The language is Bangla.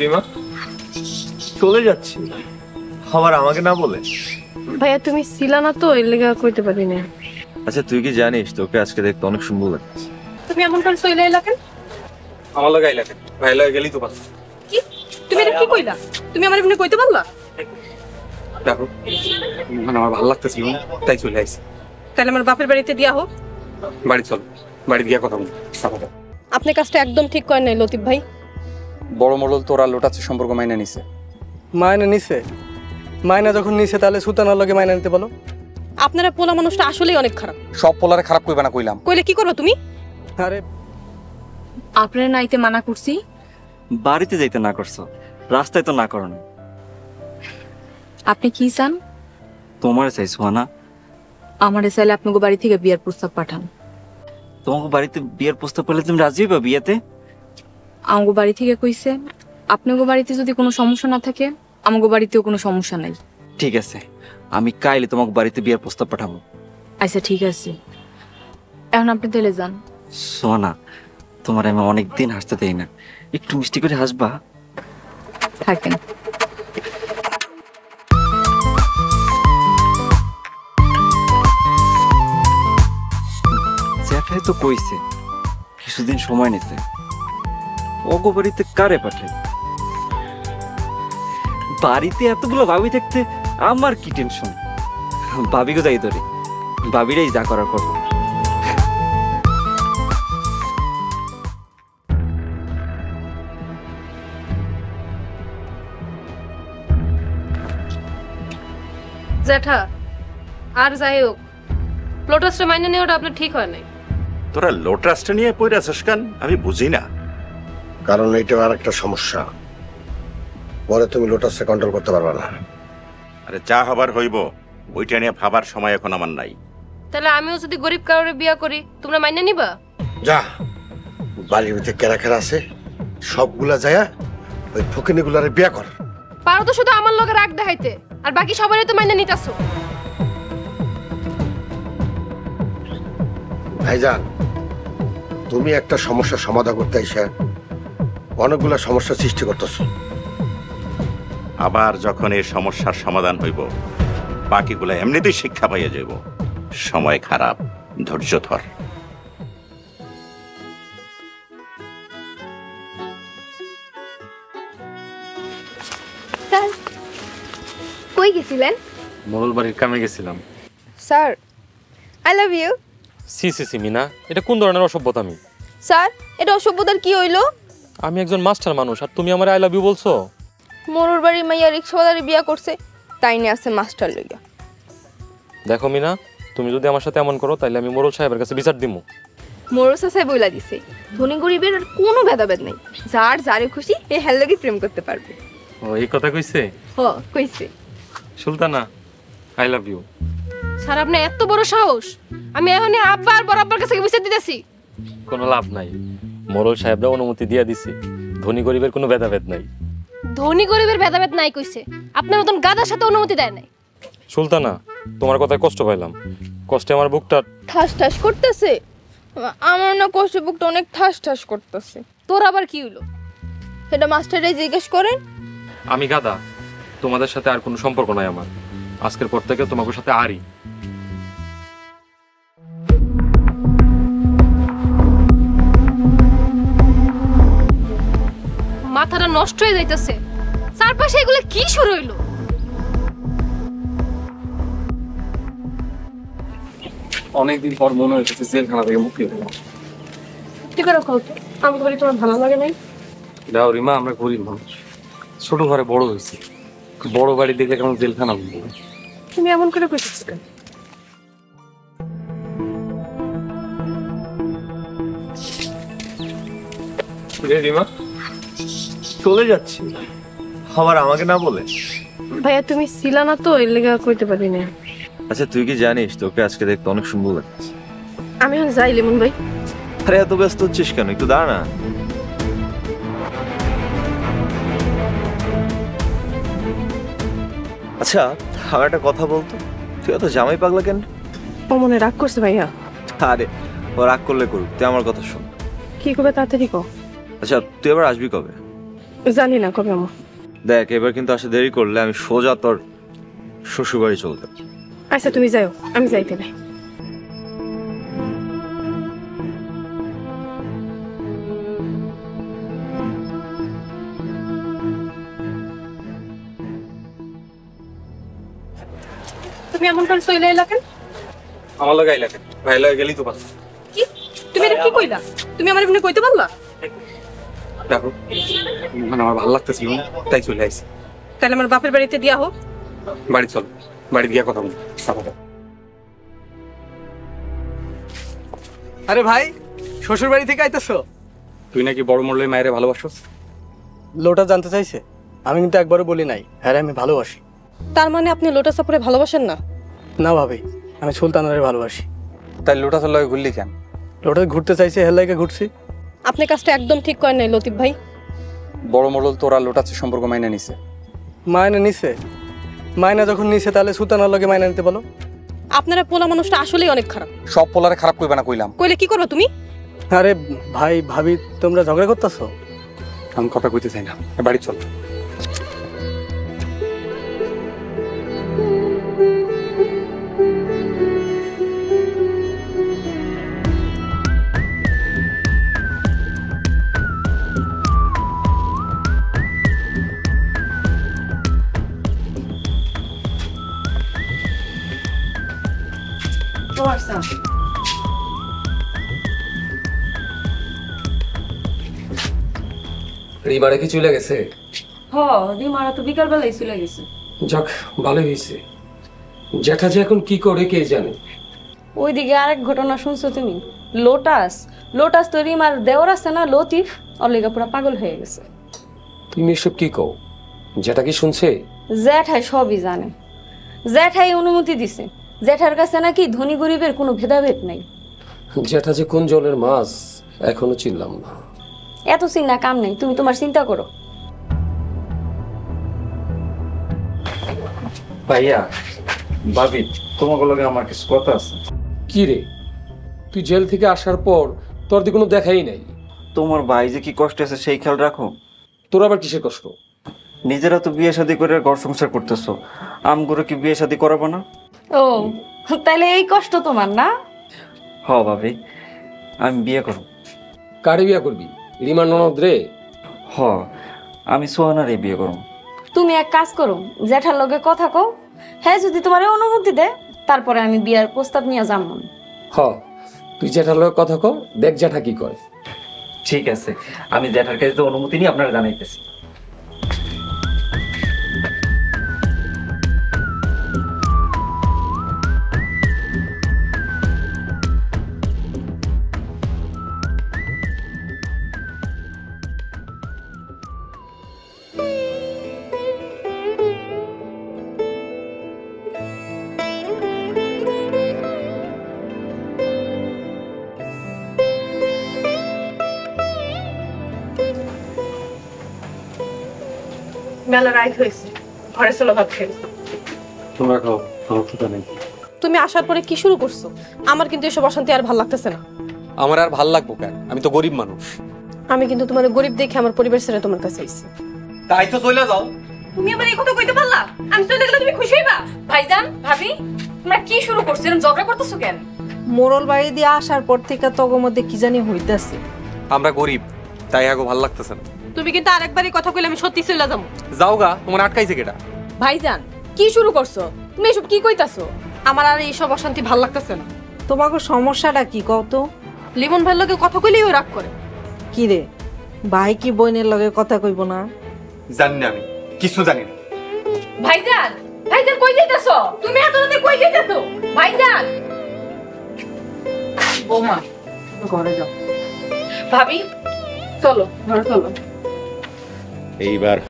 রিমা চলে যাচ্ছি, আবার আমাকে না বলে? ভাইয়া তুমি ছিলা না তো, এর লেগে কইতে পারি না। আচ্ছা তুই কি জানিস তোকে আজকে দেখতে অনেক সুন্দর লাগছে? তুমি এমন করে চলে এলা কেন? আমার লাগা আইলা কেন? ভাই লাগা গেলি তো পাস। কি তুমি এটা কি কইলা? তুমি আমার এমনি কইতে পারলা? দেখো মানে আমার ভালো লাগতেছিল না তাই চলে আইছি। তাহলে আমার বাপের বাড়িতে দিয়া হোক। বাড়ি চল, বাড়ি গিয়া কথা বল। আপনি কাজটা একদম ঠিক করেন নাই লতিফ ভাই। বড় মোড়ল তোরা লোটাচ্ছে সম্পর্ক মাইনে নিছে। মায়না নিছে? মায়না যখন নিছে তাহলে সুতানার লগে মায়না নিতে বলো। আপনারা পোলা মানুষটা আসলেই অনেক খারাপ। সব পোলারে খারাপ কইবা না কইলাম। কইলে কি করবে তুমি? আরে আপনারা নাইতে মানা করছি, বাড়িতে যাইতে না করছো, রাস্তায় তো না করো না। আপনি কি চান? তোমার চাইছো না? আমারে চাইলে আপনাকে বাড়ি থেকে বিয়ার প্রস্তাব পাঠান। তোমাকে বাড়িতে বিয়ের প্রস্তাব পেলে তুমি রাজি হইবা বিয়েতে? আমাকে বাড়ি থেকে কইছে আপনাকে বাড়িতে যদি কোনো সমস্যা না থাকে আমাকে বাড়িতেও কোনো সমস্যা নাই। ঠিক আছে, আমি কাইলে তোমাকে বাড়িতে বিয়ের প্রস্তাব পাঠাবো। আচ্ছা ঠিক আছে, এখন আপনি তেলে যান। সোনা, তোমার আমি অনেকদিন হাসতে দেই না, একটু মিষ্টি করে হাসবা। থাকেন। জ্যাঠাই তো কইছে কিছুদিন সময় নিতে। ওগো বাড়িতে কারে পাঠাই? বাড়িতে এতগুলো ভাবি থাকতে আমার কি টেনশন? ভাবিকে যাই ধরে, ভাবিরাই যা করার করবো। জ্যাঠা আর যাই হোক, লোটাসটা মাইনে নেওয়াটা আপনার ঠিক হয় নাই। তোরা লোটাসটা নিয়ে পড়ে আছিস কেন আমি বুঝি না। কারণ এইটা আর একটা সমস্যা, পরে তুমি লোটাসটা কন্ট্রোল করতে পারবে না। আরে যা হবার হইব, ওইটা নিয়ে ভাবার সময় এখন আমার নাই। তাহলে আমিও যদি গরিব কারোরে বিয়া করি তোমরা মাইনে নিবা? যা, বাড়ির ভিতরে কেরা কেরা আছে সবগুলা যায়া ওই ফকিনিগুলারে বিয়া কর। পারো তো শুধু আমার লগে রাগ দেখাইতে, আর বাকি সবারই তো মাইনে নিতাছো। ভাইজান, তুমি একটা সমস্যার সমাধান করতে আইসা অনেকগুলা সমস্যা সৃষ্টি করতেছ। আবার যখন এই সমস্যার সমাধান হইব বাকিগুলা এমনিতেই শিক্ষা পাইয়া যাইব। সময় খারাপ, ধৈর্য ধর। স্যার কই গেছিলেন? মোড়ল বাড়ির কামে গেছিলাম। Sir I love you. সি সি সি মিনা, এটা কোন ধরনের অসভ্যতামি? স্যার এটা অসভ্যতার কি হইলো? আমি একজন মাস্টার মানুষ আর তুমি আমার আই লাভ ইউ বলছো? মোরুর বাড়ি মাইয়া রিক্সাওয়ালারে বিয়া করছে, তাই নিয়ে আছে মাস্টার লইয়া। দেখো মিনা, তুমি যদি আমার সাথে এমন করো তাহলে আমি মোড়ল সাহেবের কাছে বিচার দিমু। মোরু সাসাই বইলা দিছে ধনী গরিবের আর কোনো ভেদাভেদ নাই, যার যারে খুশি এ হেল লগি প্রেম করতে পারবে। ও এই কথা কইছে? হ কইছে। Sultana, I love you. Sir আপনি এত বড় সাহস! আমি এখনই আব্বা আর বড় আব্বার কাছে বিচার দিতেছি। কোনো লাভ নাই, মোড়ল সাহেবরা অনুমতি দিয়া দিছে, ধনী গরিবের কোনো ভেদাভেদ নাই। ধনী গরিবের ভেদাভেদ নাই কইছে, আপনার মতন গাধার সাথে অনুমতি দেয় নাই। সুলতানা, তোমার কথায় কষ্ট পাইলাম, কষ্টে আমার বুকটা ঠাস ঠাস করতেছে। আমার না কষ্ট বুকটা অনেক ঠাস ঠাস করতেছে। তোর আবার কি হইলো? সেটা মাস্টারে জিজ্ঞেস করেন। আমি গাধা, তোমাদের সাথে আর কোনো সম্পর্ক নাই আমার। আজকের পর থেকে তোমাকে সাথে আরই। মাথাটা নষ্ট হয়ে যাইতেছে। চারপাশে এগুলো কি শুরু হইলো? অনেকদিন পর মনে হয়েছে জেলখানা থেকে মুক্তি পেলাম। ঠিক করে কল তো, আমাকে বাড়ি তোমার ভালো লাগে নাই? দাও রিমা, আমরা গরিব মানুষ, ছোট ঘরে বড় হয়েছি, বড় বাড়ি দেখে কেমন জেলখানা বলবো? তুমি এমন করে কইতেছ কেন? রিমা চলে যাচ্ছি, আবার আমাকে না বলে? ভাইয়া তুমি ছিলা না তো, এর লেগে কইতে পারি না। আচ্ছা তুই কি জানিস তোকে আজকে দেখতে অনেক সুন্দর লাগছে? আমি এখন যাই লিমন ভাই। আরে এত ব্যস্ত হচ্ছিস কেন, একটু দাঁড়া না। আচ্ছা আমার একটা কথা বলতো, তুই এত জামাই পাগলা কেন? ও মনে রাগ করছে ভাইয়া? আরে ও রাগ করলে করুক, তুই আমার কথা শোন। কি করবে তাড়াতাড়ি কও। আচ্ছা তুই আবার আসবি কবে? জানি না কবে আমার। দেখ এবার কিন্তু আসে দেরি করলে আমি সোজা তোর শ্বশুর বাড়ি চলতে। আচ্ছা তুমি যাও, আমি যাইতে নাই। তুমি এমন করে চলে এলা কেন? আমার লাগে আইলা কেন? ভাই লাগে গেলি তো বাস। কি তুমি এটা কি কইলা? তুমি আমার এমনি কইতে পারলা? দেখো মানে আমার ভালো লাগতেছিল না, তাই চলে আইছি। তাহলে আমার বাপের বাড়িতে দিয়া হোক। বাড়ি চল, বাড়ি গিয়ে কথা বলি। আরে ভাই, শ্বশুর বাড়ি থেকে আইতেছো? তুই নাকি বড় মোড়লের মায়েরে ভালোবাসোস? লোটা জানতে চাইছে, আমি কিন্তু একবারও বলি নাই হ্যাঁ আমি ভালোবাসি। তার মানে আপনি লোটাস আপুরে ভালোবাসেন না? না ভাবি, আমি সুলতানারে ভালোবাসি। তাই লোটাসের লগে ঘুরলি কেন? লোটা ঘুরতে চাইছে হেলাইকে ঘুরছি। আপনি কাজটা একদম ঠিক করেন নাই লতিফ ভাই। বড় মোড়ল তোরা লোটাসের সম্পর্ক মাইনে নিছে। মায়না নিছে? মায়না যখন নিছে তাহলে সুলতানার লগে মায়না নিতে বলো। আপনারা পোলা মানুষটা আসলেই অনেক খারাপ। সব পোলারে খারাপ কইবা না কইলাম। কইলে কি করবে তুমি? আরে ভাই ভাবি তোমরা ঝগড়া করতেছো? আমি কথা কইতে চাই না, বাড়ি চল। রিমারে কি চলে গেছে? রিমারা তো বিকালবেলায় চলে গেছে। যাক ভালোই হয়েছে। জ্যাঠা যে এখন কি করে কে জানে। ওইদিকে আরেক ঘটনা শুনছো তুমি? লোটাস লোটাস তো রিমার দেওর আছে না লতিফ, ওর লেগে পুরো পাগল হয়ে গেছে। তুমি এসব কি কও? জ্যাঠা কি শুনছে? জ্যাঠাই সবই জানে, জ্যাঠাই অনুমতি দিছে। জ্যাঠার কাছে নাকি ধনী গরিবের কোনো ভেদাভেদ নাই। জ্যাঠা যে কোন জলের মাছ এখনো চিনলাম না। এত চিন্তা কাম নেই, তুমি তোমার চিন্তা করো। ভাইয়া ভাবি তোমাকে লগে আমার কিছু কথা আছে। কি রে, তুই জেল থেকে আসার পর তোর দিকে কোনো দেখাই নাই। তোমার ভাই যে কি কষ্ট আছে সেই খেয়াল রাখো। তোর আবার কিসের কষ্ট? নিজেরা তো বিয়ে শাদী করে ঘর সংসার করতেছো, আমগুলো কি বিয়ে শাদী করাবো না? ও তাহলে এই কষ্ট তোমার না? হ ভাবি, আমি বিয়ে করব। কারে বিয়া করবি? রিমার ননদ রে? হ, আমি সোহানারে বিয়ে করব। তুমি এক কাজ করো, জ্যাঠার লগে কথা কও, হ্যাঁ যদি তোমার অনুমতি দেয় তারপরে আমি বিয়ার প্রস্তাব নিয়ে যাবো। হ, তুই জ্যাঠার লগে কথা কও, দেখ জ্যাঠা কি কয়। ঠিক আছে, আমি জ্যাঠার কাছে তো অনুমতি নিয়ে আপনারা জানাইতেছি। মেলা রাইট হয়েছে, ঘরে চলো ভাত খেয়ে। তোমরা খাও, আমার ক্ষুধা নেই। তুমি আসার পরে কি শুরু করছো? আমার কিন্তু এসব অশান্তি আর ভালো লাগতেছে না। আমার আর ভাল লাগবো কেন? আমি তো গরিব মানুষ। আমি কিন্তু তোমার গরিব দেখে আমার পরিবার ছেড়ে তোমার কাছে আইছি। তাই তো চলে যাও। তুমি আমার এই কথা কইতে পারলা? আমি চলে গেলে তুমি খুশি হইবা? ভাইজান ভাবি তোমরা কি শুরু করছো? এরকম ঝগড়া করতেছো কেন? মোরল বাড়ি দিয়ে আসার পর থেকে তগর মধ্যে কি জানি হইতাছে। আমরা গরিব, তাই আগো ভাল লাগতেছে না। তুমি কিন্তু আরেকবারই কথা কইলে আমি সত্যি চলে যাবো। যাও গা, তোমার আটকাইছে কেটা? ভাইজান কি শুরু করছো? তুমি এসব কি কইতাছো? আমার আর এইসব অশান্তি ভাল লাগতেছে না। তোমাকে সমস্যাটা কি কও তো? লিমন ভাইয়ের লগে কথা কইলেই ও রাগ করে। কি রে, ভাই কি বোনের লগে কথা কইব না? জানি না, আমি কিছু জানি না। ভাইজান ভাইজান কই যাইতাছো? তুমি এত রাতে কই যাইতাছো? ভাইজান বৌমা ঘরে যাও। ভাবি চলো ঘরে চলো। এইবার